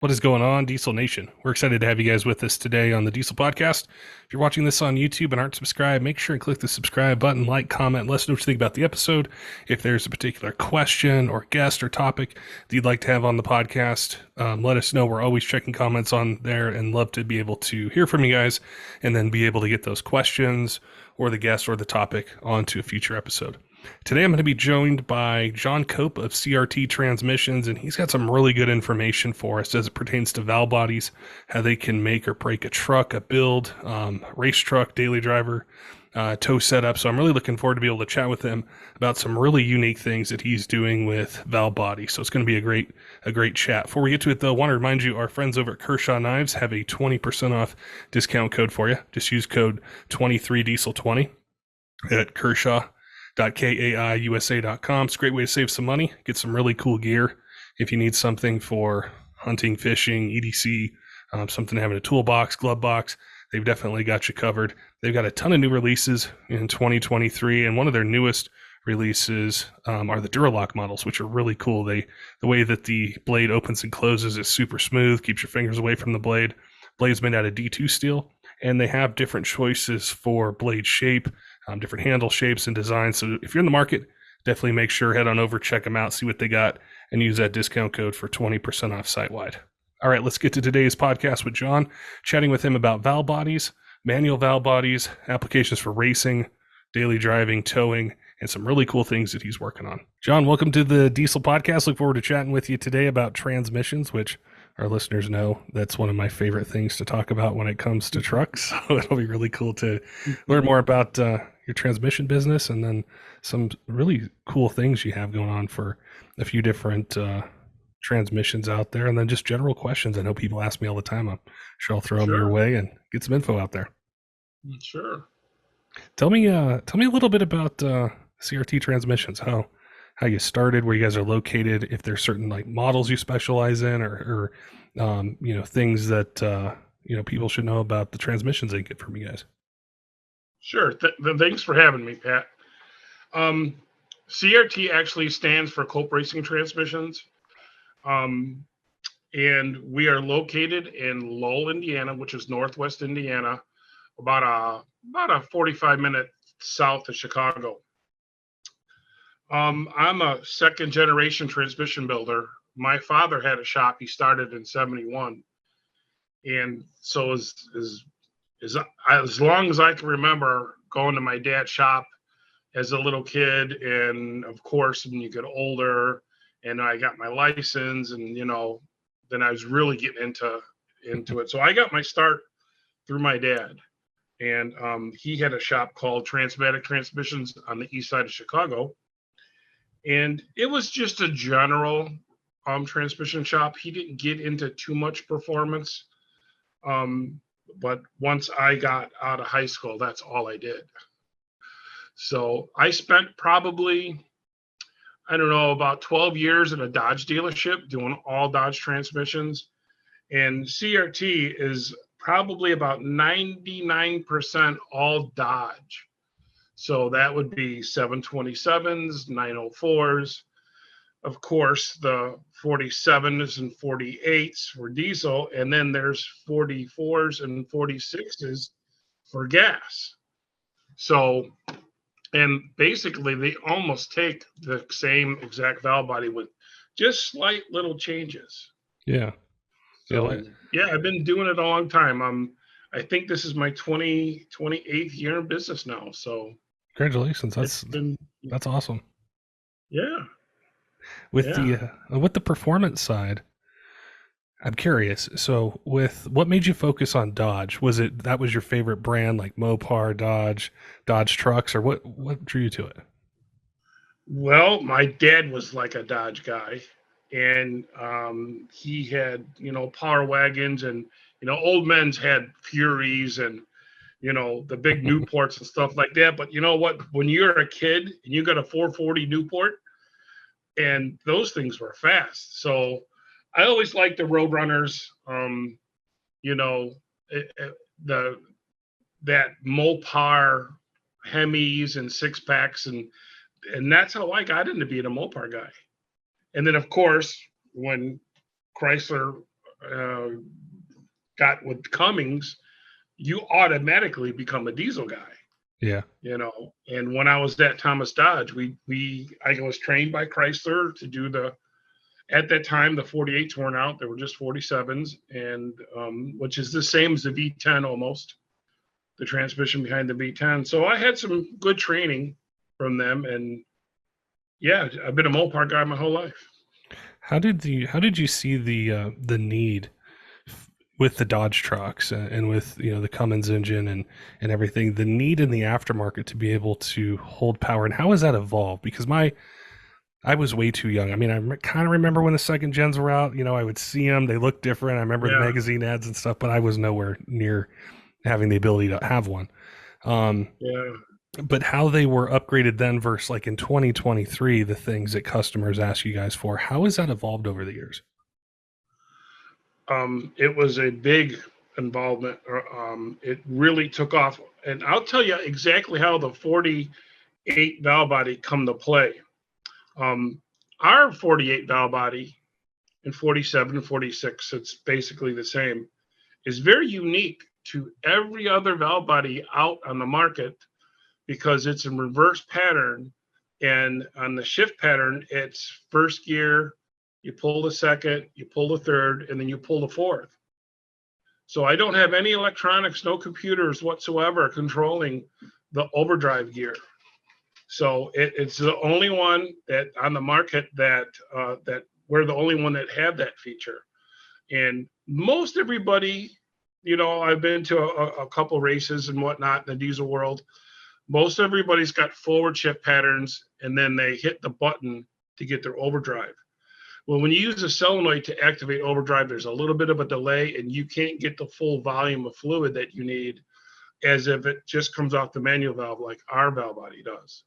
What is going on, Diesel Nation? We're excited to have you guys with us today on the Diesel Podcast. If you're watching this on YouTube and aren't subscribed, make sure and click the subscribe button, like, comment, let us know what you think about the episode. If there's a particular question or guest or topic that you'd like to have on the podcast, let us know. We're always checking comments on there and love to be able to hear from you guys and then be able to get those questions or the guest or the topic onto a future episode. Today I'm going to be joined by Cope of CRT Transmissions, and he's got some really good information for us as it pertains to valve bodies, how they can make or break a truck, a build, race truck, daily driver, tow setup. So I'm really looking forward to be able to chat with him about some really unique things that he's doing with valve bodies. So it's going to be a great chat. Before we get to it, though, I want to remind you our friends over at Kershaw Knives have a 20% off discount code for you. Just use code 23diesel20 at Kershaw.kaiusa.com. It's a great way to save some money, get some really cool gear. If you need something for hunting, fishing, EDC, something to have in a toolbox, glove box, they've definitely got you covered. They've got a ton of new releases in 2023, and one of their newest releases are the Duralock models, which are really cool. The way that the blade opens and closes is super smooth, keeps your fingers away from the blade. Blade's made out of D2 steel, and they have different choices for blade shape, different handle shapes and designs. So if you're in the market, definitely make sure, head on over, check them out, see what they got, and use that discount code for 20% off site-wide. All right, let's get to today's podcast with John, chatting with him about valve bodies, manual valve bodies, applications for racing, daily driving, towing, and some really cool things that he's working on. John, welcome to the Diesel Podcast. Look forward to chatting with you today about transmissions, which our listeners know that's one of my favorite things to talk about when it comes to trucks. So it'll be really cool to learn more about your transmission business and then some really cool things you have going on for a few different transmissions out there, and then just general questions. I know people ask me all the time. I'm sure I'll throw them your way and get some info out there. Sure. Tell me a little bit about CRT Transmissions. How you started, where you guys are located, if there's certain like models you specialize in, or things that people should know about the transmissions they get from you guys. Sure. Thanks for having me, Pat. CRT actually stands for Cope Racing Transmissions, and we are located in Lowell, Indiana, which is northwest Indiana, about a 45-minute south of Chicago. I'm a second generation transmission builder. My father had a shop. He started in 71. And so as long as I can remember going to my dad's shop as a little kid, and of course, when you get older and I got my license and, then I was really getting into it. So I got my start through my dad. And he had a shop called Transmatic Transmissions on the east side of Chicago. And it was just a general transmission shop. He didn't get into too much performance. But once I got out of high school, that's all I did. So I spent probably, about 12 years in a Dodge dealership doing all Dodge transmissions. And CRT is probably about 99% all Dodge. So that would be 727s, 904s, of course, the 47s and 48s for diesel, and then there's 44s and 46s for gas. So, and basically they almost take the same exact valve body with just slight little changes. Yeah. So, yeah, I've been doing it a long time. I think this is my 28th year in business now. So congratulations. That's awesome. Yeah. With the performance side, I'm curious. So what made you focus on Dodge? Was it that was your favorite brand, like Mopar, Dodge trucks, or what drew you to it? Well, my dad was like a Dodge guy, and he had, power wagons, and, old men's had Furies and, the big Newports and stuff like that. But you know what? When you're a kid and you got a 440 Newport, and those things were fast. So I always liked the Roadrunners, that Mopar Hemis and six packs, and that's how I got into being a Mopar guy. And then of course, when Chrysler got with Cummins, you automatically become a diesel guy. Yeah. And when I was at Thomas Dodge, I was trained by Chrysler to do at that time, the 48s weren't out. There were just 47s, and which is the same as the V10 almost, the transmission behind the V10. So I had some good training from them, and yeah, I've been a Mopar guy my whole life. How did you see the need with the Dodge trucks and with the Cummins engine and everything, the need in the aftermarket to be able to hold power, and how has that evolved? Because I was way too young. I mean, I kind of remember when the second gens were out. I would see them; they looked different. I remember the magazine ads and stuff, but I was nowhere near having the ability to have one. Yeah. But how they were upgraded then versus like in 2023, the things that customers ask you guys for, how has that evolved over the years? It was a big involvement. It really took off, and I'll tell you exactly how the 48 valve body come to play. Our 48 valve body and 47 and 46, it's basically the same, is very unique to every other valve body out on the market because it's in reverse pattern. And on the shift pattern, it's first gear, you pull the second, you pull the third, and then you pull the fourth. So I don't have any electronics, no computers whatsoever controlling the overdrive gear. So it's the only one that on the market that we're the only one that have that feature. And most everybody, I've been to a couple races and whatnot in the diesel world. Most everybody's got forward shift patterns, and then they hit the button to get their overdrive. Well, when you use a solenoid to activate overdrive, there's a little bit of a delay, and you can't get the full volume of fluid that you need as if it just comes off the manual valve like our valve body does.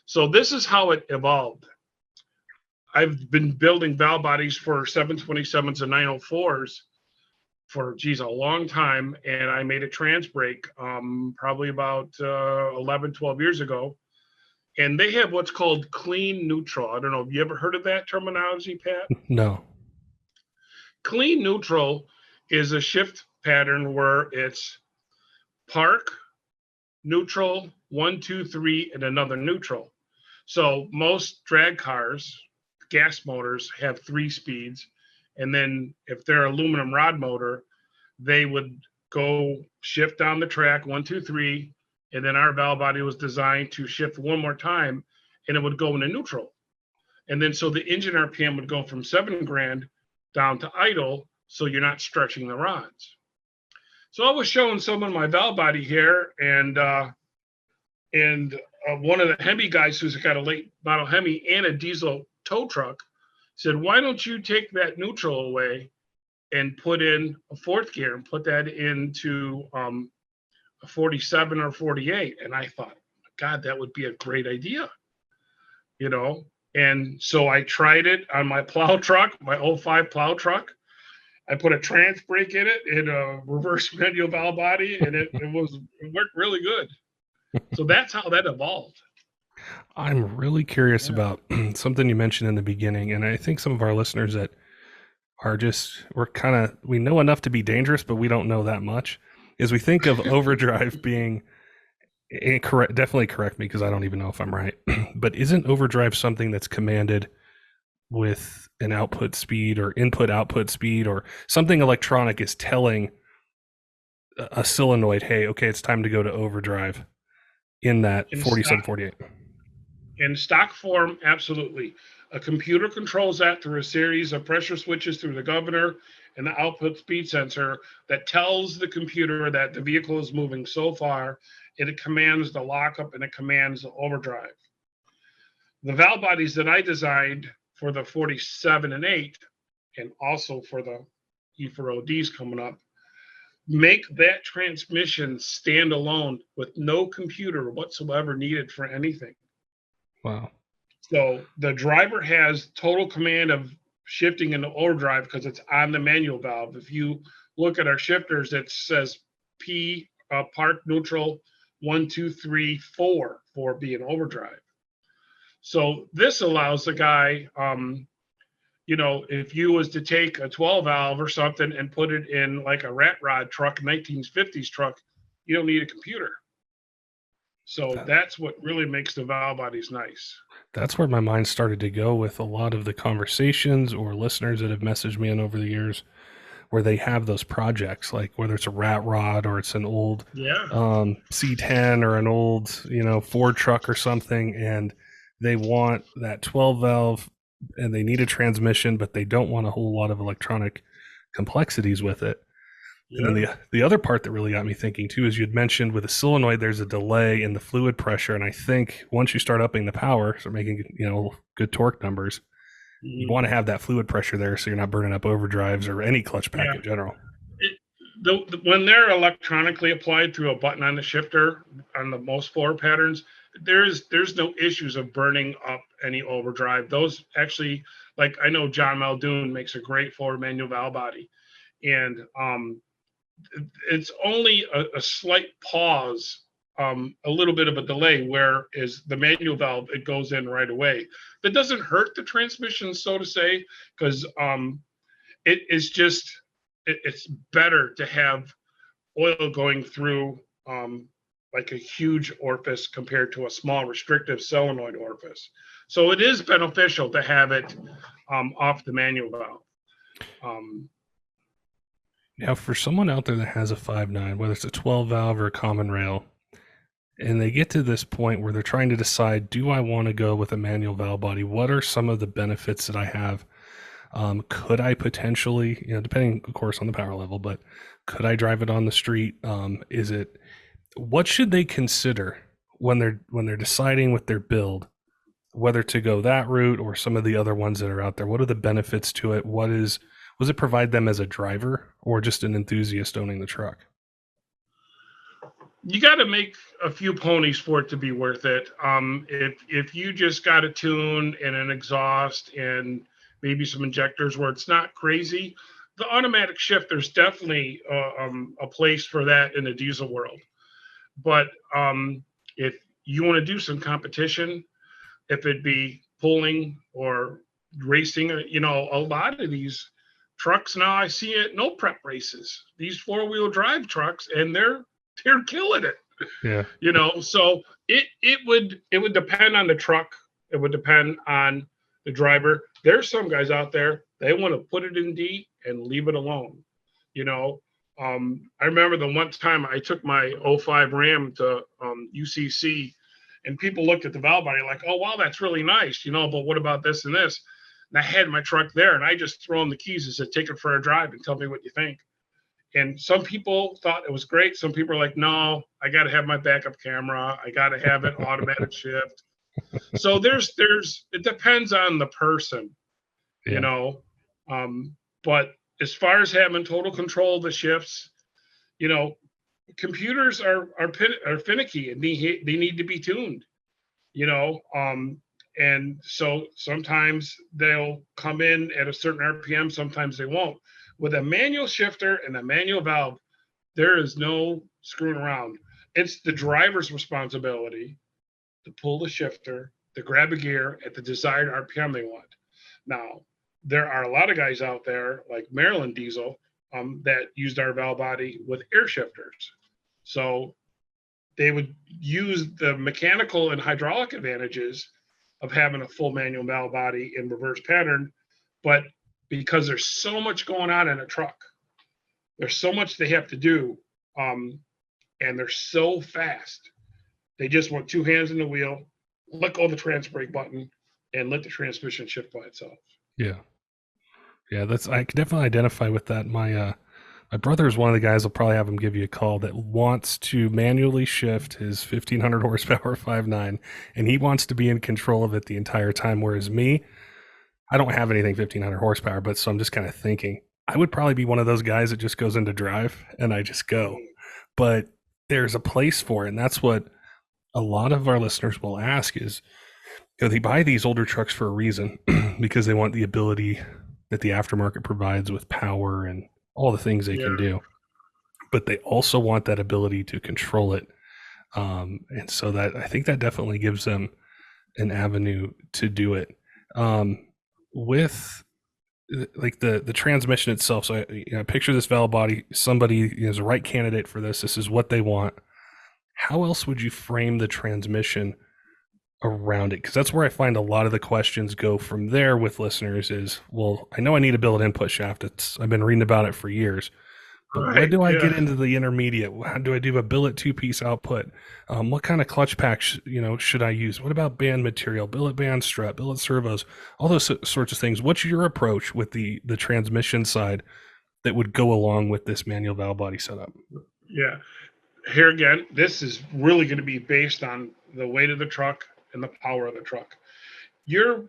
So this is how it evolved. I've been building valve bodies for 727s and 904s for, a long time. And I made a trans brake probably about 11, 12 years ago. And they have what's called clean neutral. I don't know. Have you ever heard of that terminology, Pat? No. Clean neutral is a shift pattern where it's park, neutral, 1, 2, 3, and another neutral. So most drag cars, gas motors, have 3 speeds. And then if they're aluminum rod motor, they would go shift down the track, 1, 2, 3. And then our valve body was designed to shift one more time, and it would go into neutral. And then so the engine RPM would go from 7 grand down to idle, so you're not stretching the rods. So I was showing someone my valve body here, and one of the Hemi guys who's got a late model Hemi and a diesel tow truck said, why don't you take that neutral away and put in a 4th gear and put that into a 47 or 48? And I thought, God, that would be a great idea, And so I tried it on my plow truck, my 05 plow truck. I put a trans brake in it in a reverse manual valve body, and it worked really good. So that's how that evolved. I'm really curious about something you mentioned in the beginning, and I think some of our listeners that are we know enough to be dangerous, but we don't know that much. Is we think of overdrive being incorrect. Definitely correct me because I don't even know if I'm right. But isn't overdrive something that's commanded with an output speed or input output speed, or something electronic is telling a solenoid, hey, okay, it's time to go to overdrive in that 4748? In stock form, absolutely. A computer controls that through a series of pressure switches through the governor and the output speed sensor that tells the computer that the vehicle is moving so far, and it commands the lockup and it commands the overdrive. The valve bodies that I designed for the 47 and 8, and also for the E4ODs coming up, make that transmission stand alone with no computer whatsoever needed for anything. Wow. So the driver has total command of shifting into overdrive because it's on the manual valve. If you look at our shifters, it says P, park, neutral, 1, 2, 3, 4 for being overdrive. So this allows the guy, if you was to take a 12 valve or something and put it in like a rat rod truck, 1950s truck, you don't need a computer. So that's what really makes the valve bodies nice. That's where my mind started to go with a lot of the conversations or listeners that have messaged me in over the years, where they have those projects, like whether it's a rat rod or it's an old Yeah. C10 or an old, Ford truck or something, and they want that 12 valve and they need a transmission, but they don't want a whole lot of electronic complexities with it. And then the other part that really got me thinking too is you'd mentioned with a solenoid, there's a delay in the fluid pressure. And I think once you start upping the power, so making, good torque numbers, you want to have that fluid pressure there so you're not burning up overdrives or any clutch pack in general. When they're electronically applied through a button on the shifter on the most floor patterns, there's no issues of burning up any overdrive. Those actually, like I know John Muldoon makes a great forward manual valve body, and it's only a slight pause, a little bit of a delay, where is the manual valve, it goes in right away. That doesn't hurt the transmission, so to say, because it is just, it's better to have oil going through like a huge orifice compared to a small restrictive solenoid orifice. So it is beneficial to have it off the manual valve. Now, for someone out there that has a 5.9, whether it's a 12 valve or a common rail, and they get to this point where they're trying to decide, do I want to go with a manual valve body? What are some of the benefits that I have? Could I potentially, depending, of course, on the power level, but could I drive it on the street? What should they consider when they're deciding with their build, whether to go that route or some of the other ones that are out there? What are the benefits to it? Was it provide them as a driver or just an enthusiast owning the truck? You got to make a few ponies for it to be worth it. If you just got a tune and an exhaust and maybe some injectors where it's not crazy, the automatic shift, there's definitely a place for that in the diesel world. But if you want to do some competition, if it be pulling or racing, a lot of these trucks now, I see it, no prep races, these 4-wheel drive trucks, and they're killing it. Yeah. So it would depend on the truck. It would depend on the driver. There's some guys out there, they want to put it in D and leave it alone. I remember the one time I took my 05 Ram to UCC, and people looked at the valve body like, oh, wow, that's really nice, but what about this and this? And I had my truck there, and I just throw them the keys and said, take it for a drive and tell me what you think. And some people thought it was great. Some people are like, no, I got to have my backup camera. I got to have it automatic shift. So it depends on the person, but as far as having total control of the shifts, computers are finicky and they need to be tuned, and so sometimes they'll come in at a certain RPM, sometimes they won't. With a manual shifter and a manual valve, there is no screwing around. It's the driver's responsibility to pull the shifter, to grab a gear at the desired RPM they want. Now, there are a lot of guys out there like Maryland Diesel that used our valve body with air shifters. So they would use the mechanical and hydraulic advantages of having a full manual valve body in reverse pattern, but because there's so much going on in a truck, there's so much they have to do, and they're so fast. They just want two hands in the wheel, let go of the trans brake button, and let the transmission shift by itself. Yeah, I can definitely identify with that. My brother is one of the guys. I'll probably have him give you a call that wants to manually shift his 1500 horsepower 5.9, and he wants to be in control of it the entire time. Whereas me, I don't have anything 1500 horsepower, but so I'm just kind of thinking I would probably be one of those guys that just goes into drive and I just go. But there's a place for it, and that's what a lot of our listeners will ask is, they buy these older trucks for a reason because they want the ability that the aftermarket provides with power and all the things they can do. But they also want that ability to control it. And so that I think that definitely gives them an avenue to do it. With like the transmission itself. So I picture this valve body. Somebody is the right candidate for this. This is what they want. How else would you frame the transmission around it? Because that's where I find a lot of the questions go from there with listeners. Is, well, I know I need a billet input shaft. I've been reading about it for years. But when Right. do I get Yeah. into the intermediate? How do I do a billet two-piece output? What kind of clutch pack should I use? What about band material, billet band strut, billet servos, all those sorts of things? What's your approach with the transmission side that would go along with this manual valve body setup? Yeah. Here again, this is really going to be based on the weight of the truck and the power of the truck. Your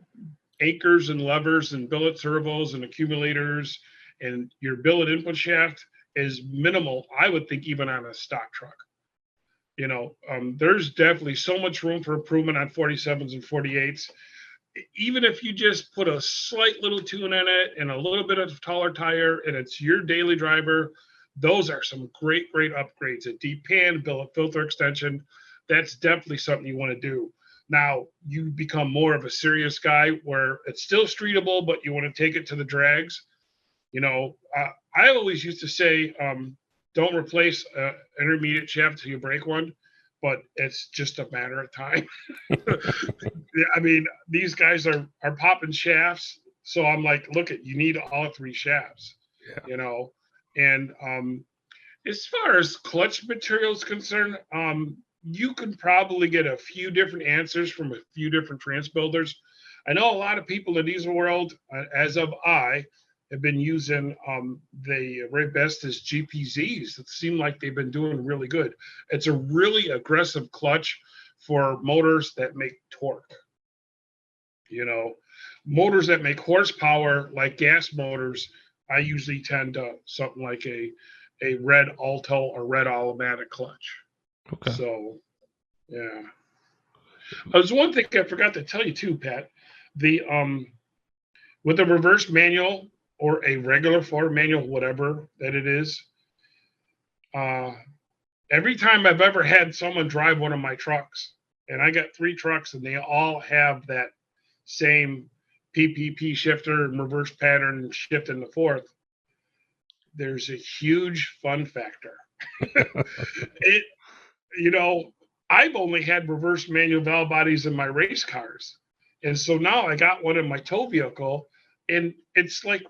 anchors and levers and billet servos and accumulators and your billet input shaft is minimal, I would think, even on a stock truck. There's definitely so much room for improvement on 47s and 48s. Even if you just put a slight little tune in it and a little bit of taller tire and it's your daily driver, those are some great, great upgrades. A deep pan, billet filter extension, that's definitely something you want to do. Now you become more of a serious guy where it's still streetable, but you want to take it to the drags. I always used to say, don't replace intermediate shaft until you break one, but it's just a matter of time. I mean, these guys are popping shafts, so I'm like, look, you need all three shafts, Yeah. you know. And as far as clutch material is concerned, you can probably get a few different answers from a few different trans builders. I know a lot of people in diesel world, as of have been using the very best is GPZs. It seemed like they've been doing really good. It's a really aggressive clutch for motors that make torque. Motors that make horsepower like gas motors, I usually tend to something like a red Alto or red automatic clutch. Okay. So yeah. There's one thing I forgot to tell you too, Pat. The with a reverse manual or a regular Ford manual, whatever that it is, every time I've ever had someone drive one of my trucks, and I got 3 trucks and they all have that same PPP shifter and reverse pattern shift in the fourth, there's a huge fun factor. it, I've only had reverse manual valve bodies in my race cars. And so now I got one in my tow vehicle, and it's like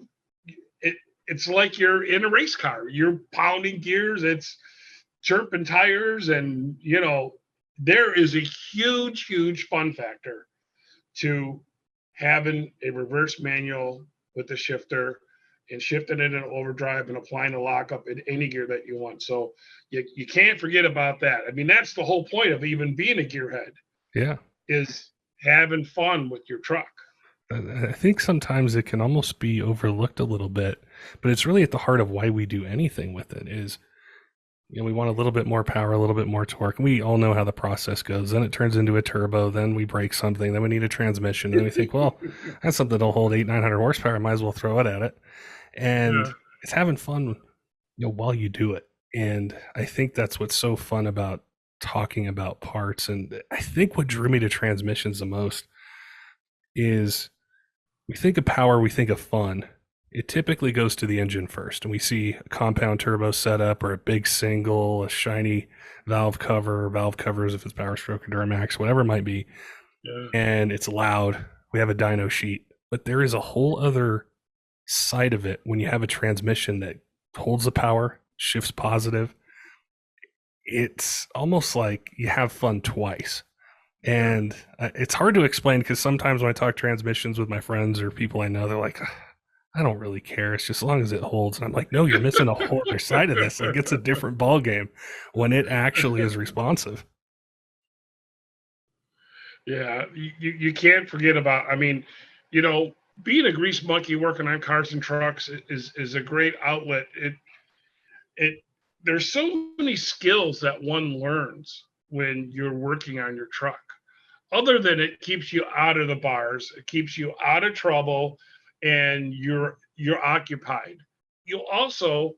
you're in a race car. You're pounding gears, it's chirping tires, and there is a huge, huge fun factor to having a reverse manual with the shifter and shifting it in overdrive and applying the lockup in any gear that you want. So you can't forget about that. I mean, that's the whole point of even being a gearhead. Yeah. Is having fun with your truck. I think sometimes it can almost be overlooked a little bit, but it's really at the heart of why we do anything with it is, we want a little bit more power, a little bit more torque. We all know how the process goes. Then it turns into a turbo. Then we break something. Then we need a transmission. And we think, well, that's something that'll hold 900 horsepower. I might as well throw it at it. And it's having fun, while you do it. And I think that's what's so fun about talking about parts. And I think what drew me to transmissions the most is we think of power, we think of fun. It typically goes to the engine first, and we see a compound turbo setup or a big single, a shiny valve covers if it's Power Stroke or Duramax, whatever it might be. Yeah. And it's loud. We have a dyno sheet, but there is a whole other side of it when you have a transmission that holds the power, shifts positive. It's almost like you have fun twice. And it's hard to explain because sometimes when I talk transmissions with my friends or people I know, they're like, I don't really care. It's just as long as it holds. And I'm like, no, you're missing a whole other side of this. Like, it's a different ball game when it actually is responsive. Yeah, you can't forget about. I mean, being a grease monkey working on cars and trucks is a great outlet. It there's so many skills that one learns when you're working on your truck. Other than it keeps you out of the bars, it keeps you out of trouble, and you're occupied. You also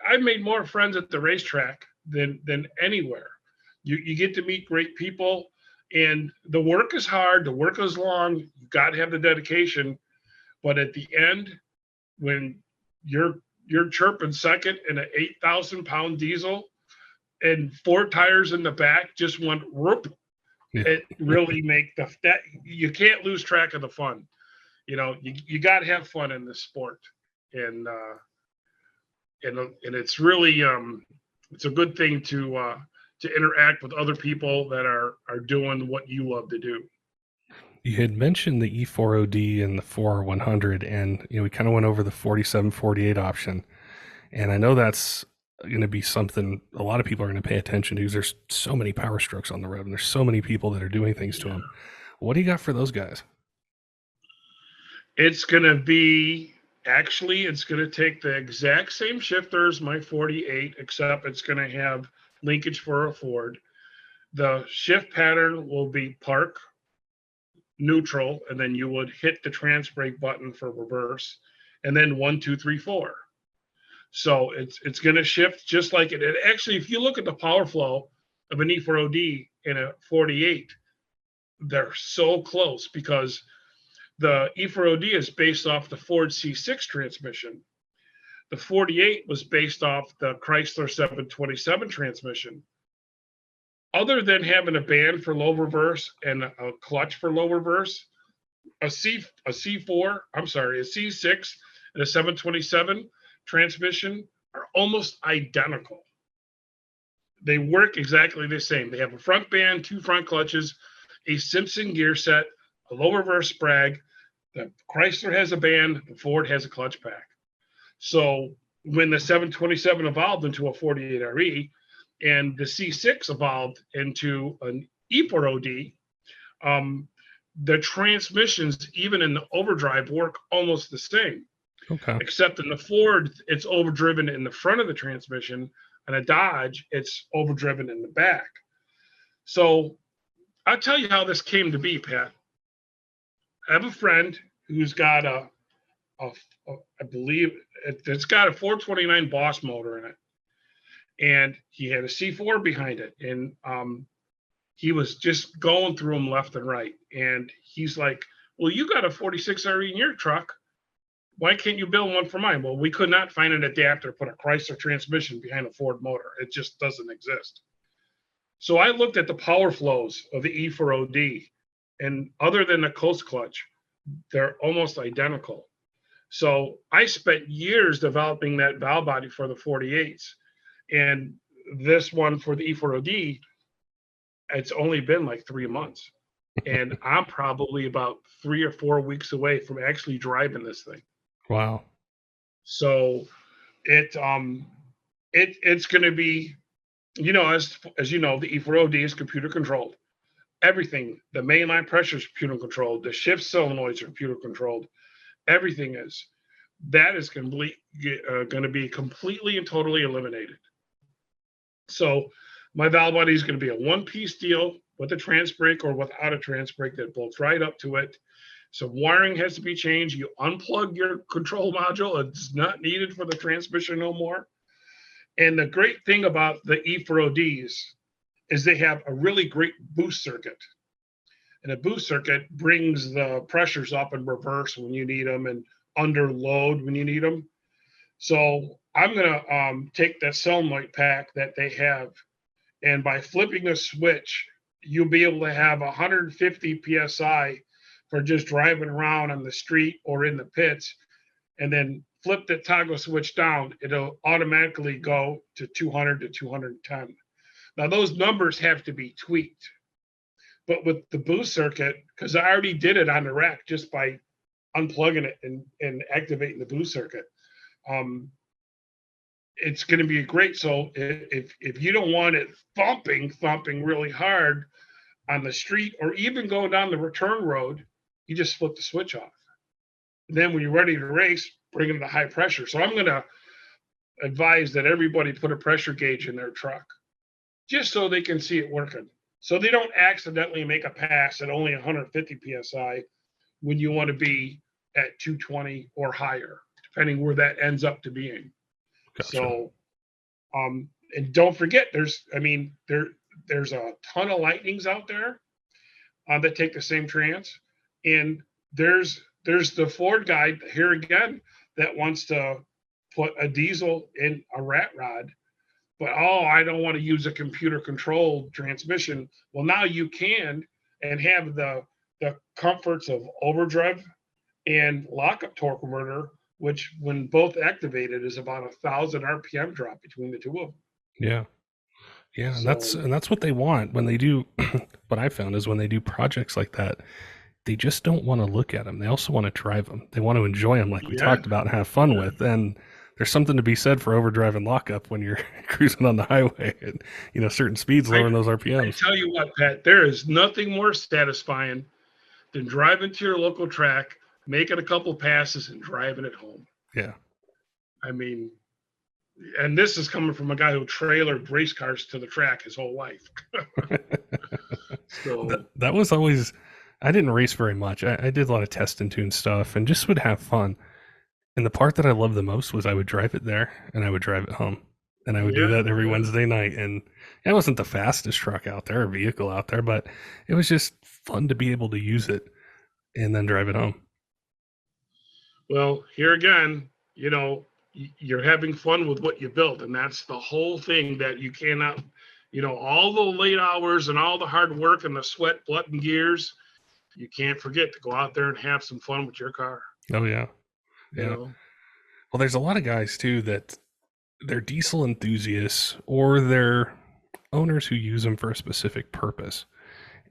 I've made more friends at the racetrack than anywhere. You get to meet great people, and the work is hard, the work is long. You got to have the dedication, But at the end, when you're chirping second in an 8,000-pound diesel and 4 tires in the back just went whoop, Yeah. it really make that you can't lose track of the fun. You got to have fun in this sport, and it's really it's a good thing to interact with other people that are doing what you love to do. You had mentioned the E4OD and the 4R100, and we kind of went over the 4748 option. And I know that's going to be something a lot of people are going to pay attention to because there's so many power strokes on the road and there's so many people that are doing things to them. What do you got for those guys? It's going to be, actually, it's going to take the exact same shifter as my 48, except it's going to have linkage for a Ford. The shift pattern will be park, neutral, and then you would hit the trans brake button for reverse, and then 1, 2, 3, 4. So it's going to shift just like it. And actually, if you look at the power flow of an E4OD and a 48, they're so close because the E4OD is based off the Ford C6 transmission. The 48 was based off the Chrysler 727 transmission. Other than having a band for low reverse and a clutch for low reverse, a C6 and a 727 transmission are almost identical. They work exactly the same. They have a front band, 2 front clutches, a Simpson gear set, a low reverse sprag. The Chrysler has a band, the Ford has a clutch pack. So when the 727 evolved into a 48RE and the C6 evolved into an E4OD, the transmissions, even in the overdrive, work almost the same. Okay. Except in the Ford, it's overdriven in the front of the transmission, and a Dodge, it's overdriven in the back. So I'll tell you how this came to be, Pat. I have a friend who's got I believe it's got a 429 Boss motor in it, and he had a C4 behind it, and he was just going through them left and right, and he's like, "Well, you got a 46RE in your truck. Why can't you build one for mine?" Well, we could not find an adapter to put a Chrysler transmission behind a Ford motor. It just doesn't exist. So I looked at the power flows of the E4OD, and other than the coast clutch, they're almost identical. So I spent years developing that valve body for the 48s. And this one for the E4OD, it's only been like 3 months. And I'm probably about 3 or 4 weeks away from actually driving this thing. Wow. So it's going to be, as you know, the E4OD is computer controlled. Everything, the mainline pressure is computer controlled. The shift solenoids are computer controlled. Everything is. That is going to be completely and totally eliminated. So my valve body is going to be a one-piece deal with a trans brake or without a trans brake that bolts right up to it. Some wiring has to be changed. You unplug your control module. It's not needed for the transmission no more. And the great thing about the E4ODs is they have a really great boost circuit. And a boost circuit brings the pressures up in reverse when you need them and under load when you need them. So I'm going to take that solenoid pack that they have, and by flipping a switch, you'll be able to have 150 PSI for just driving around on the street or in the pits, and then flip the toggle switch down, it'll automatically go to 200 to 210. Now those numbers have to be tweaked, but with the boost circuit, because I already did it on the rack just by unplugging it and activating the boost circuit, it's going to be great. So if you don't want it thumping really hard on the street or even going down the return road, you just flip the switch off. And then when you're ready to race, bring them to high pressure. So I'm going to advise that everybody put a pressure gauge in their truck just so they can see it working. So they don't accidentally make a pass at only 150 PSI when you want to be at 220 or higher, depending where that ends up to being. Gotcha. So, and don't forget, there's a ton of Lightnings out there that take the same trans, and there's there's the Ford guy here again that wants to put a diesel in a rat rod, but I don't want to use a computer controlled transmission. Well, now you can, and have the comforts of overdrive and lockup torque converter, which when both activated is about 1,000 RPM drop between the two of them. Yeah. Yeah, and So that's what they want when they do. What I found is when they do projects like that, they just don't want to look at them. They also want to drive them. They want to enjoy them, like we yeah, talked about, and have fun yeah. with. And there's something to be said for overdrive and lockup when you're cruising on the highway at certain speeds, I, lowering those I RPMs. tell you what, Pat, there is nothing more satisfying than driving to your local track, making a couple passes, and driving it home. Yeah, I mean, and this is coming from a guy who trailered race cars to the track his whole life. So that was always. I didn't race very much. I did a lot of test and tune stuff, and just would have fun. And the part that I loved the most was I would drive it there and I would drive it home. And I would do yeah, that every yeah. Wednesday night. And it wasn't the fastest truck out there or vehicle out there, but it was just fun to be able to use it and then drive it home. Well, here again, you're having fun with what you built, and that's the whole thing that you cannot, all the late hours and all the hard work and the sweat, blood, and gears. You can't forget to go out there and have some fun with your car. Oh, yeah. You Yeah. know, Well, there's a lot of guys too that they're diesel enthusiasts or they're owners who use them for a specific purpose.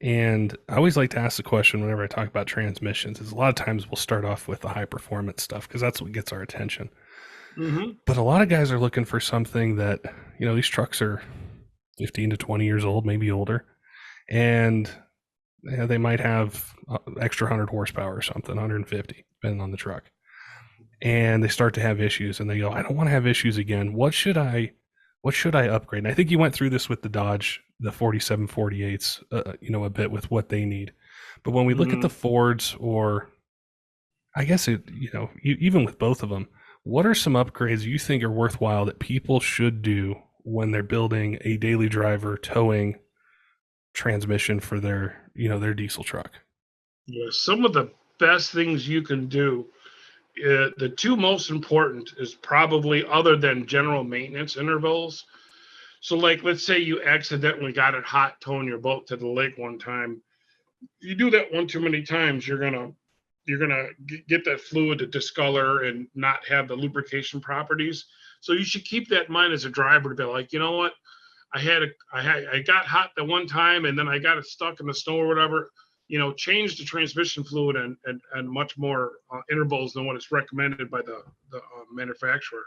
And I always like to ask the question whenever I talk about transmissions is a lot of times we'll start off with the high performance stuff because that's what gets our attention. mm-hmm. But a lot of guys are looking for something that, these trucks are 15 to 20 years old, maybe older. And they might have extra 100 horsepower or something, 150, depending on the truck. And they start to have issues and they go, I don't want to have issues again. What should I upgrade? And I think you went through this with the Dodge, the 4748s, a bit with what they need. But when we look at the Fords, or I guess even with both of them, what are some upgrades you think are worthwhile that people should do when they're building a daily driver towing transmission for their diesel truck? Yeah, some of the best things you can do. The two most important is probably, other than general maintenance intervals. So, like, let's say you accidentally got it hot towing your boat to the lake one time. You do that one too many times, you're gonna get that fluid to discolor and not have the lubrication properties. So you should keep that in mind as a driver to be like, you know what, I got hot the one time and then I got it stuck in the snow or whatever. Change the transmission fluid and much more intervals than what is recommended by the manufacturer.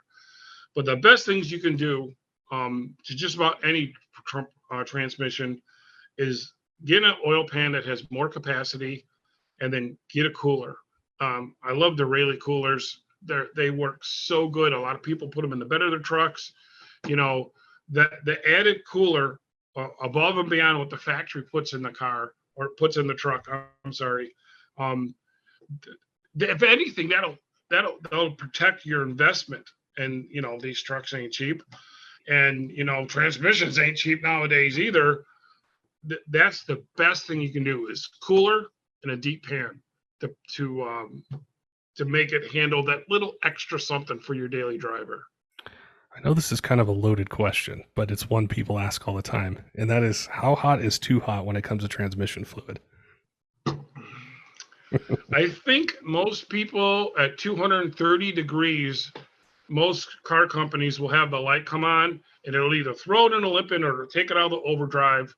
But the best things you can do to just about any transmission is get an oil pan that has more capacity, and then get a cooler. I love the Rayleigh coolers. They work so good. A lot of people put them in the bed of their trucks. The added cooler above and beyond what the factory puts in the car or puts in the truck. I'm sorry. If anything, that'll protect your investment. And these trucks ain't cheap, and transmissions ain't cheap nowadays either. That's the best thing you can do is cooler and a deep pan to make it handle that little extra something for your daily driver. I know this is kind of a loaded question, but it's one people ask all the time, and that is, how hot is too hot when it comes to transmission fluid? I think most people at 230 degrees, most car companies will have the light come on, and it'll either throw it in a lip-in or take it out of the overdrive.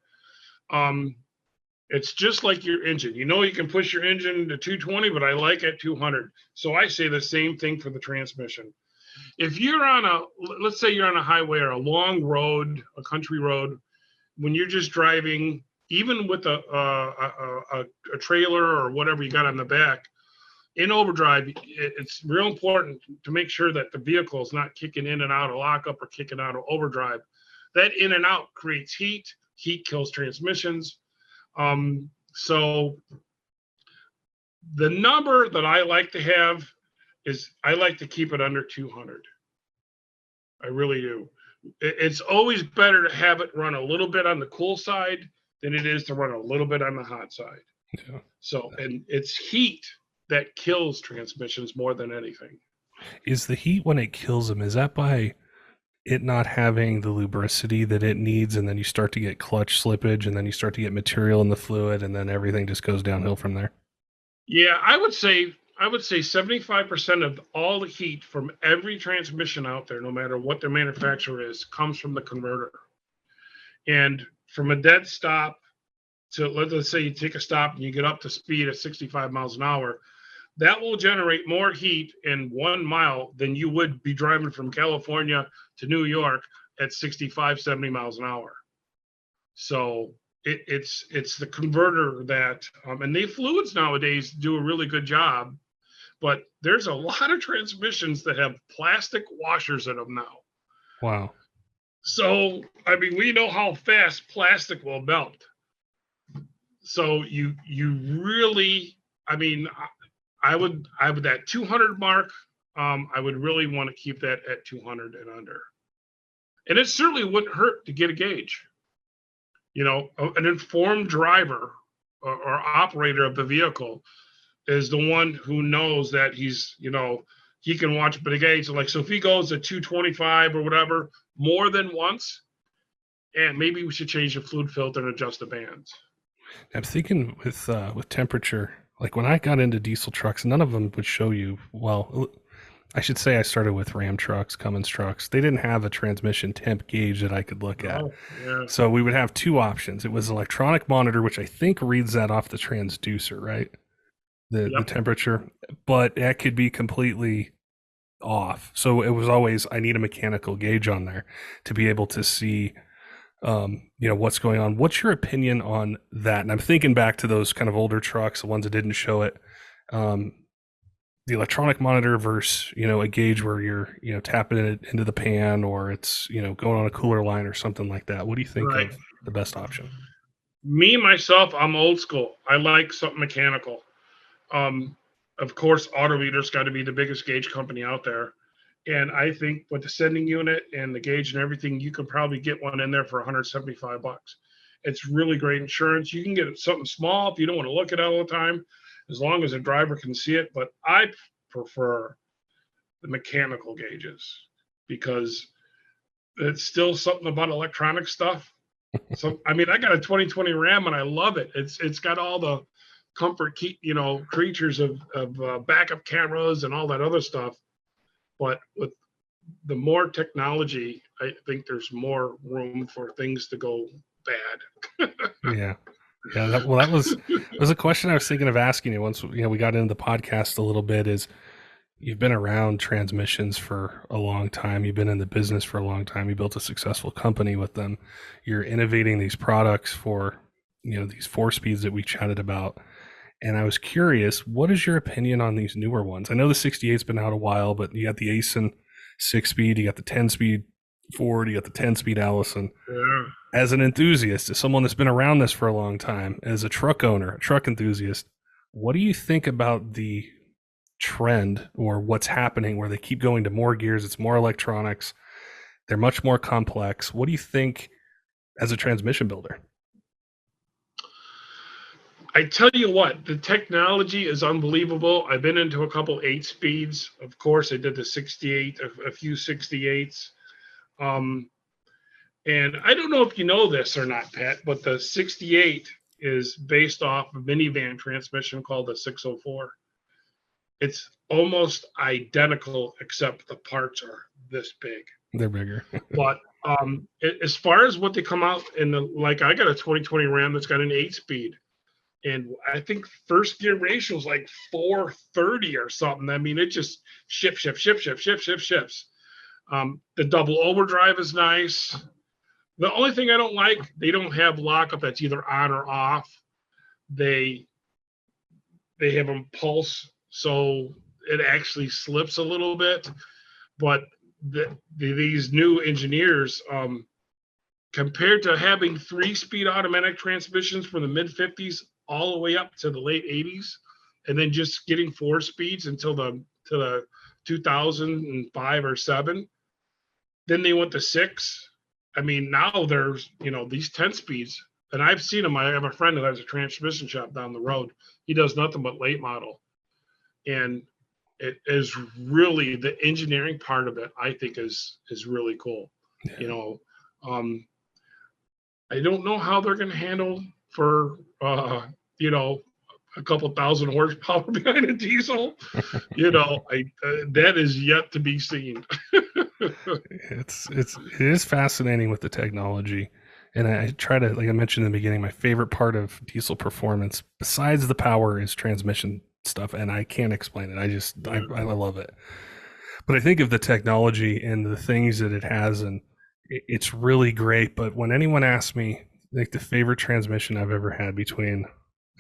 It's just like your engine. You can push your engine to 220, but I like at 200. So I say the same thing for the transmission. If you're let's say you're on a highway or a long road, a country road, when you're just driving, even with a trailer or whatever you got on the back, in overdrive, it's real important to make sure that the vehicle is not kicking in and out of lockup or kicking out of overdrive. That in and out creates heat. Heat kills transmissions. So the number that I like to have is I like to keep it under 200. I really do. It's always better to have it run a little bit on the cool side than it is to run a little bit on the hot side. Yeah. So, and it's heat that kills transmissions more than anything. Is the heat when it kills them, is that by it not having the lubricity that it needs, and then you start to get clutch slippage, and then you start to get material in the fluid, and then everything just goes downhill from there? Yeah, I would say 75% of all the heat from every transmission out there, no matter what their manufacturer is, comes from the converter. And from a dead stop to, let's say you take a stop and you get up to speed at 65 miles an hour, that will generate more heat in 1 mile than you would be driving from California to New York at 65, 70 miles an hour. So it's the converter that, and the fluids nowadays do a really good job, but there's a lot of transmissions that have plastic washers in them now. Wow. So, I mean, we know how fast plastic will melt. So you really, I mean, I would that 200 mark. I would really want to keep that at 200 and under. And it certainly wouldn't hurt to get a gauge. You know, an informed driver or operator of the vehicle is the one who knows that he's, you know, he can watch the gauge. Like, so if he goes at 225 or whatever more than once, and maybe we should change the fluid filter and adjust the bands. I'm thinking with temperature, like when I got into diesel trucks, none of them would show you. Well, I should say I started with Ram trucks, Cummins trucks. They didn't have a transmission temp gauge that I could look at. Oh, yeah. So we would have two options. It was an electronic monitor, which I think reads that off the transducer, right? The temperature, but that could be completely off. So it was always, I need a mechanical gauge on there to be able to see what's going on. What's your opinion on that? And I'm thinking back to those kind of older trucks, the ones that didn't show it. The electronic monitor versus, a gauge where you're, tapping it into the pan, or it's, going on a cooler line or something like that. What do you think of the best option? Me, myself, I'm old school. I like something mechanical. Of course, Autometer's got to be the biggest gauge company out there. And I think with the sending unit and the gauge and everything, you can probably get one in there for $175. It's really great insurance. You can get something small if you don't want to look at it all the time, as long as a driver can see it. But I prefer the mechanical gauges because it's still something about electronic stuff. So, I mean, I got a 2020 Ram and I love it. It's got all the comfort, creatures of backup cameras and all that other stuff. But with the more technology, I think there's more room for things to go bad. Yeah. That was a question I was thinking of asking you once, we got into the podcast a little bit. Is you've been around transmissions for a long time. You've been in the business for a long time. You built a successful company with them. You're innovating these products for, these 4-speeds that we chatted about. And I was curious, what is your opinion on these newer ones? I know the 68's been out a while, but you got the Asen 6-speed, you got the 10-speed Ford, you got the 10-speed Allison. Yeah. As an enthusiast, as someone that's been around this for a long time, as a truck owner, a truck enthusiast, what do you think about the trend or what's happening where they keep going to more gears? It's more electronics. They're much more complex. What do you think as a transmission builder? I tell you what, the technology is unbelievable. I've been into a couple 8-speeds. Of course, I did the 68, a few 68s. And I don't know if you know this or not, Pat, but the 68 is based off a minivan transmission called the 604. It's almost identical, except the parts are this big. They're bigger. But as far as what they come out in, I got a 2020 Ram that's got an 8-speed. And I think first gear ratio is like 430 or something. I mean, it just ships. The double overdrive is nice. The only thing I don't like, they don't have lockup that's either on or off. They have them pulse, so it actually slips a little bit. But these new engineers, compared to having 3-speed automatic transmissions from the mid 50s all the way up to the late 80s, and then just getting 4 speeds until the 2005 or 7, then they went to 6. I mean, now there's these 10 speeds, and I've seen them. I have a friend that has a transmission shop down the road. He does nothing but late model, and it is really the engineering part of it. I think is really cool. Yeah. You know, I don't know how they're going to handle for you know, a couple thousand horsepower behind a diesel. You know, that is yet to be seen. It is fascinating with the technology. And I try to, like I mentioned in the beginning, my favorite part of diesel performance, besides the power, is transmission stuff. And I can't explain it. I love it. But I think of the technology and the things that it has, and it's really great. But when anyone asks me, like the favorite transmission I've ever had between,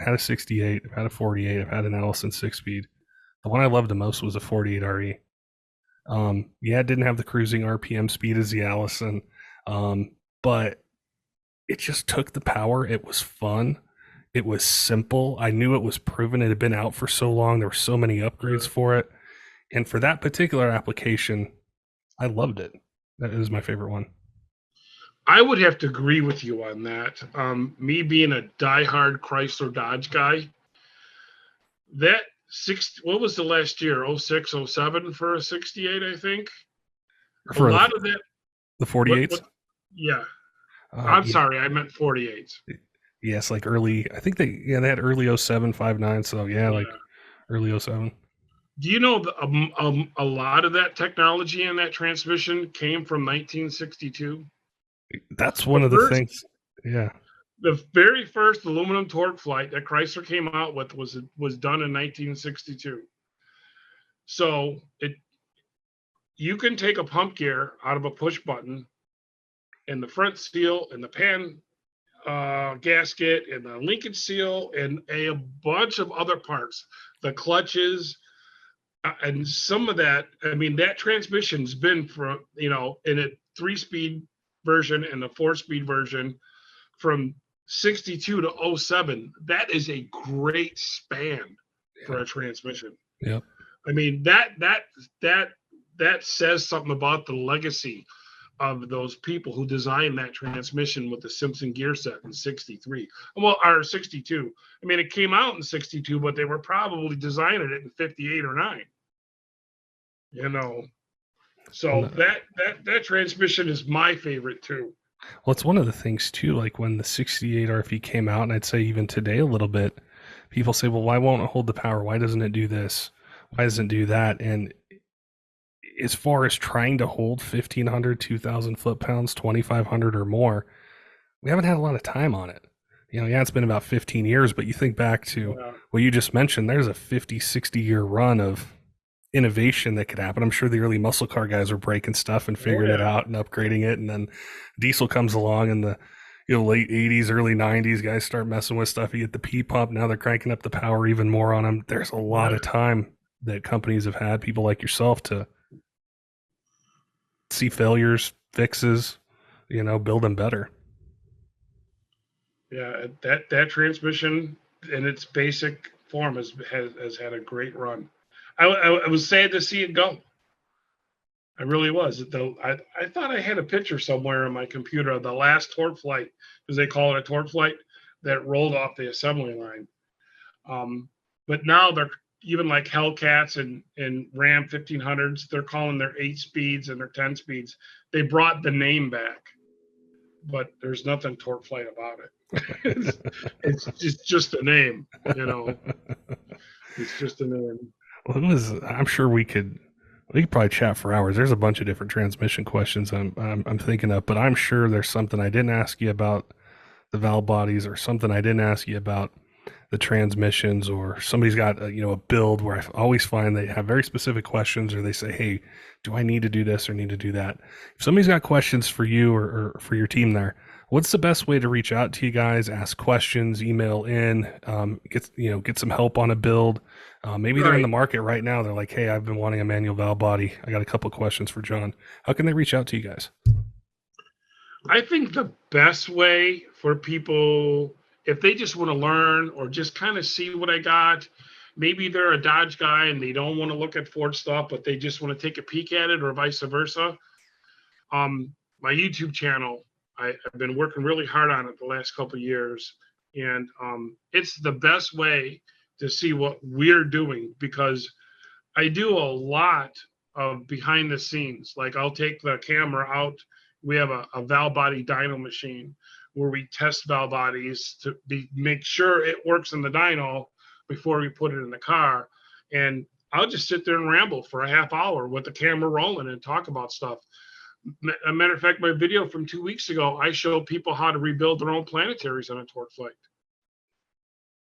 I had a 68, I've had a 48, I've had an Allison 6-speed. The one I loved the most was a 48 RE. Yeah, it didn't have the cruising RPM speed as the Allison, but it just took the power. It was fun. It was simple. I knew it was proven. It had been out for so long. There were so many upgrades for it. And for that particular application, I loved it. That is my favorite one. I would have to agree with you on that. Me being a diehard Chrysler Dodge guy, that what was the last year? 06, 07 for a 68, I think. A lot of that. The 48s? Yeah. I'm yeah. sorry, I meant 48s. Yes, like early, I think they had early 07, 59. So yeah, like early 07. Do you know a lot of that technology in that transmission came from 1962? That's one of the things. Yeah. The very first aluminum torque flight that Chrysler came out with was done in 1962. So you can take a pump gear out of a push button, and the front seal and the pan gasket and the linkage seal and a bunch of other parts, the clutches, and some of that. I mean, that transmission's been for, you know, in a 3-speed version and a 4-speed version from 62 to 07. That is a great span for a transmission. Yep. I mean, that says something about the legacy of those people who designed that transmission with the Simpson gear set in 63. Well, or 62. I mean, it came out in 62, but they were probably designing it in 58 or 9. You know. So that transmission is my favorite too. Well, it's one of the things too, like when the 68 RFE came out, and I'd say even today a little bit, people say, well, why won't it hold the power? Why doesn't it do this? Why doesn't it do that? And as far as trying to hold 1,500, 2,000 foot-pounds, 2,500 or more, we haven't had a lot of time on it. You know, yeah, it's been about 15 years, but you think back to what you just mentioned, there's a 50, 60-year run of innovation that could happen. I'm sure the early muscle car guys were breaking stuff and figuring it out and upgrading it. And then diesel comes along in the late 80s, early 90s, guys start messing with stuff. You get the P pump. Now they're cranking up the power even more on them. There's a lot of time that companies have had, people like yourself, to see failures, fixes, build them better. Yeah, that transmission in its basic form has had a great run. I was sad to see it go. I really was. I thought I had a picture somewhere on my computer of the last torque flight, because they call it a torque flight, that rolled off the assembly line. But now they're even like Hellcats and Ram 1500s. They're calling their 8 speeds and their 10 speeds. They brought the name back, but there's nothing torque flight about it. it's just a name, It's just a name. Well, I'm sure we could probably chat for hours. There's a bunch of different transmission questions I'm thinking of, but I'm sure there's something I didn't ask you about the valve bodies, or something I didn't ask you about the transmissions, or somebody's got a build where I always find they have very specific questions, or they say, hey, do I need to do this or need to do that? If somebody's got questions for you or for your team there, what's the best way to reach out to you guys, ask questions, email in, get some help on a build? Maybe they're in the market right now. They're like, hey, I've been wanting a manual valve body. I got a couple questions for John. How can they reach out to you guys? I think the best way for people, if they just want to learn or just kind of see what I got, maybe they're a Dodge guy and they don't want to look at Ford stuff, but they just want to take a peek at it, or vice versa. My YouTube channel, I've been working really hard on it the last couple of years, and it's the best way to see what we're doing, because I do a lot of behind the scenes. Like I'll take the camera out. We have a valve body dyno machine where we test valve bodies to make sure it works in the dyno before we put it in the car. And I'll just sit there and ramble for a half hour with the camera rolling and talk about stuff. A matter of fact, my video from 2 weeks ago, I showed people how to rebuild their own planetaries on a torque flight,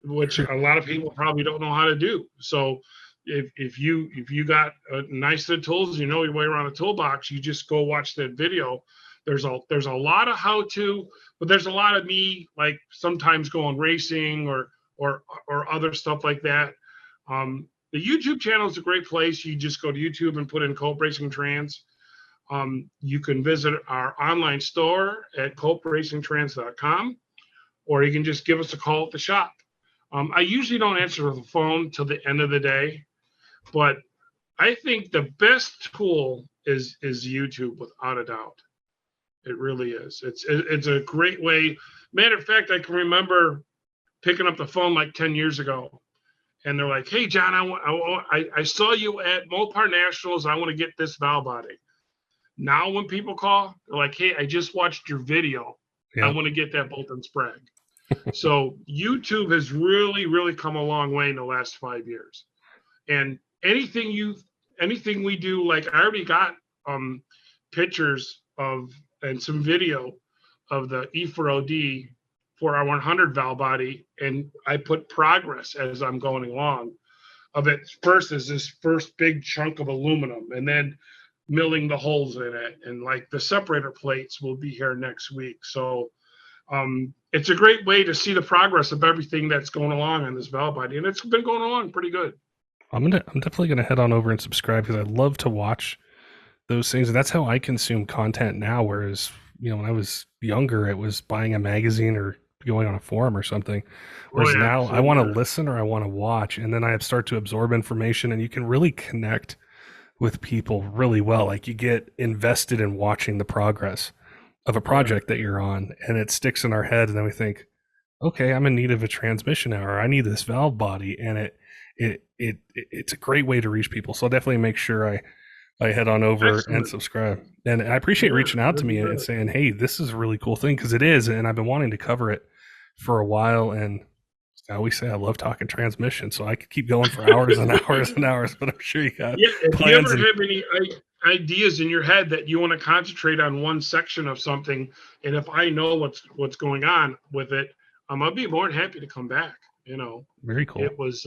which a lot of people probably don't know how to do. So if you got a nice set of tools, you know your way around a toolbox, you just go watch that video. There's a lot of how to, but there's a lot of me like sometimes going racing or other stuff like that. The YouTube channel is a great place. You just go to YouTube and put in Cope Racing Trans. You can visit our online store at coperacingtrans.com, or you can just give us a call at the shop. I usually don't answer the phone till the end of the day, but I think the best tool is YouTube, without a doubt. It really is. It's a great way. Matter of fact, I can remember picking up the phone like 10 years ago, and they're like, "Hey, John, I saw you at Mopar Nationals. I want to get this valve body." Now, when people call, they're like, "Hey, I just watched your video. I want to get that bolt and sprag." So YouTube has really, really come a long way in the last 5 years. And anything we do, like I already got pictures of and some video of the E4OD for our 100 valve body, and I put progress as I'm going along. Of it first is this first big chunk of aluminum, and then milling the holes in it, and like the separator plates will be here next week. So it's a great way to see the progress of everything that's going along on this valve body, and it's been going along pretty good. I'm definitely gonna head on over and subscribe because I love to watch those things. And that's how I consume content now. Whereas, when I was younger, it was buying a magazine or going on a forum or something. Whereas now I want to listen or I want to watch, and then I start to absorb information, and you can really connect with people really well. Like you get invested in watching the progress of a project that you're on, and it sticks in our head. And then we think, okay, I'm in need of a transmission now, or I need this valve body. And it's a great way to reach people. So I'll definitely make sure I head on over and subscribe. And I appreciate reaching out to me and saying, hey, this is a really cool thing, because it is. And I've been wanting to cover it for a while. And I always say I love talking transmission, so I could keep going for hours and hours and hours, but I'm sure you got if you ever have any ideas in your head that you want to concentrate on one section of something, and if I know what's going on with it, I'll be more than happy to come back. Very cool. It was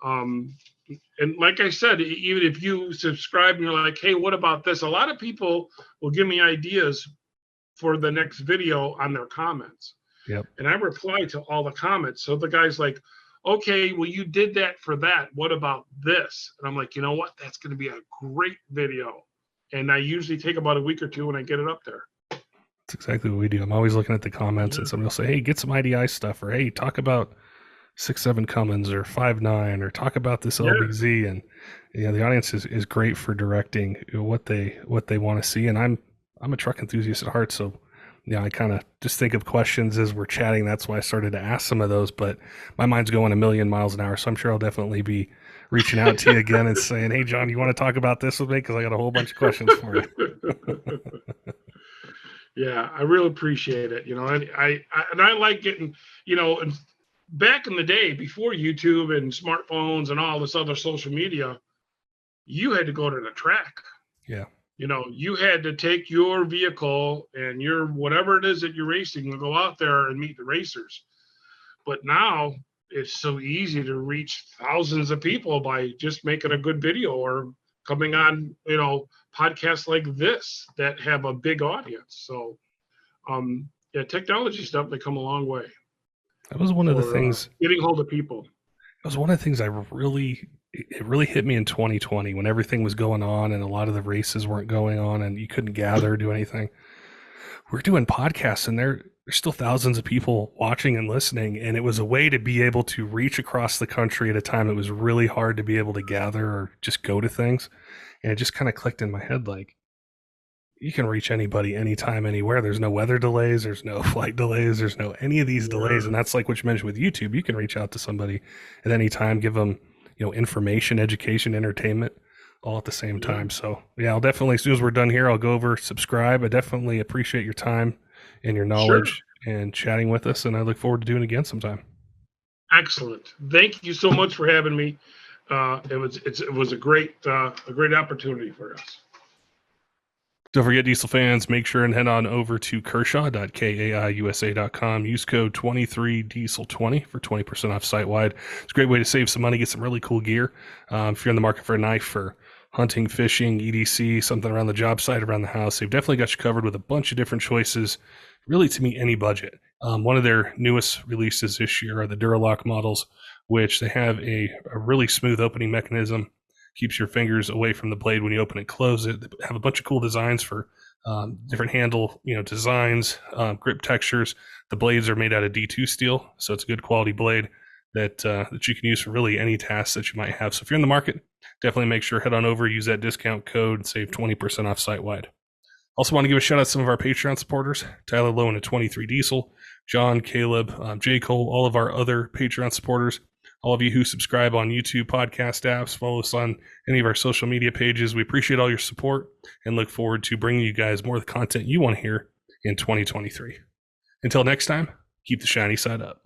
and like I said, even if you subscribe and you're like, hey, what about this? A lot of people will give me ideas for the next video on their comments. Yep. And I reply to all the comments. So the guy's like, okay, well, you did that for that. What about this? And I'm like, you know what? That's going to be a great video. And I usually take about a week or two when I get it up there. That's exactly what we do. I'm always looking at the comments, and somebody will say, hey, get some IDI stuff, or hey, talk about 6.7 Cummins or 5.9, or talk about this LBZ. And the audience is great for directing what they want to see. And I'm a truck enthusiast at heart, so I kind of just think of questions as we're chatting. That's why I started to ask some of those, but my mind's going a million miles an hour. So I'm sure I'll definitely be reaching out to you again and saying, hey, John, you want to talk about this with me? Because I got a whole bunch of questions for you. Yeah, I really appreciate it. I like getting, and back in the day before YouTube and smartphones and all this other social media, you had to go to the track. Yeah. You had to take your vehicle and your whatever it is that you're racing and go out there and meet the racers. But now it's so easy to reach thousands of people by just making a good video or coming on, podcasts like this that have a big audience. So, technology's definitely come a long way. That was one of the things. Getting hold of people. That was one of the things it really hit me in 2020 when everything was going on and a lot of the races weren't going on and you couldn't gather or do anything. We're doing podcasts, and there's still thousands of people watching and listening. And it was a way to be able to reach across the country at a time it was really hard to be able to gather or just go to things. And it just kind of clicked in my head, like, you can reach anybody, anytime, anywhere. There's no weather delays. There's no flight delays. There's no any of these delays. And that's like what you mentioned with YouTube. You can reach out to somebody at any time, give them information, education, entertainment all at the same time. So yeah, I'll definitely, as soon as we're done here, I'll go over, subscribe. I definitely appreciate your time and your Sure. knowledge and chatting with us. And I look forward to doing it again sometime. Excellent. Thank you so much for having me. It was a great opportunity for us. Don't forget, Diesel fans, make sure and head on over to kershaw.kaiusa.com. Use code 23diesel20 for 20% off site-wide. It's a great way to save some money, get some really cool gear. If you're in the market for a knife for hunting, fishing, EDC, something around the job site, around the house, they've definitely got you covered with a bunch of different choices, really to meet any budget. One of their newest releases this year are the Duralock models, which they have a really smooth opening mechanism. Keeps your fingers away from the blade when you open and close it. They have a bunch of cool designs for different handle, designs, grip textures. The blades are made out of D2 steel, so it's a good quality blade that you can use for really any task that you might have. So if you're in the market, definitely make sure head on over, use that discount code, and save 20% off site-wide. Also want to give a shout out to some of our Patreon supporters, Tyler Loewen at 23 Diesel, John, Caleb, J. Cole, all of our other Patreon supporters. All of you who subscribe on YouTube podcast apps, follow us on any of our social media pages. We appreciate all your support and look forward to bringing you guys more of the content you want to hear in 2023. Until next time, keep the shiny side up.